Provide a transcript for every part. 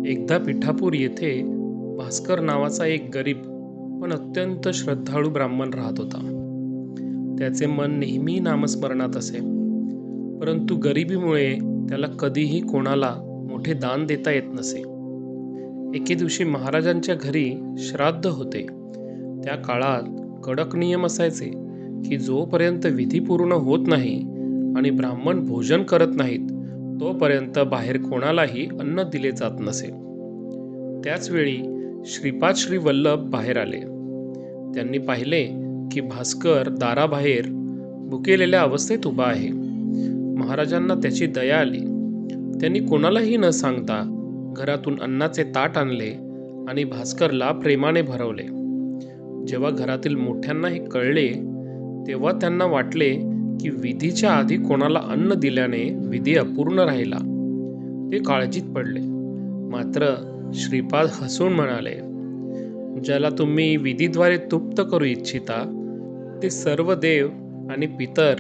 एकदा पिठापूर येथे भास्कर नावाचा एक गरीब पण अत्यंत श्रद्धाळू ब्राह्मण राहत होता. त्याचे मन नेहमी नामस्मरणात असे, परंतु गरिबीमुळे त्याला कधीही कोणाला मोठे दान देता येत नसे. एके दिवशी महाराजांच्या घरी श्राद्ध होते. त्या काळात कडक नियम असायचे की जोपर्यंत विधी पूर्ण होत नाही आणि ब्राह्मण भोजन करत नाहीत तोपर्यंत बाहेर कोणालाही अन्न दिले जात नसे. त्याचवेळी श्रीपाद श्री वल्लभ बाहेर आले. त्यांनी पाहिले की भास्कर दाराबाहेर भुकेलेल्या अवस्थेत उभा आहे. महाराजांना त्याची दया आली. त्यांनी कोणालाही न सांगता घरातून अन्नाचे ताट आणले आणि भास्करला प्रेमाने भरवले. जेव्हा घरातील मोठ्यांना हे कळले तेव्हा त्यांना वाटले की विधीच्या आधी कोणाला अन्न दिल्याने विधी अपूर्ण राहिला. ते काळजीत पडले. मात्र श्रीपाद हसून म्हणाले, ज्याला तुम्ही विधीद्वारे तृप्त करू इच्छिता ते सर्व देव आणि पितर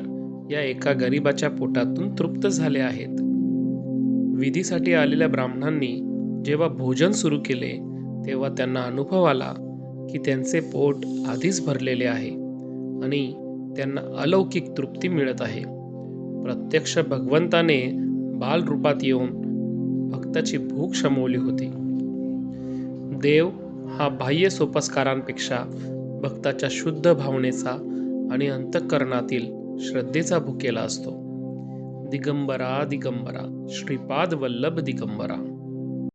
या एका गरिबाच्या पोटातून तृप्त झाले आहेत. विधीसाठी आलेल्या ब्राह्मणांनी जेव्हा भोजन सुरू केले तेव्हा त्यांना अनुभव आला की त्यांचे पोट आधीच भरलेले आहे आणि त्यांना अलौकिक तृप्ती मिळत आहे. प्रत्यक्ष भगवंताने बालरूपात येऊन भक्ताची भूक शमवली होती. देव हा बाह्य सोपस्कारांपेक्षा भक्ताच्या शुद्ध भावनेचा आणि अंतःकरणातील श्रद्धेचा भुकेला असतो. दिगंबरा दिगंबरा श्रीपाद वल्लभ दिगंबरा.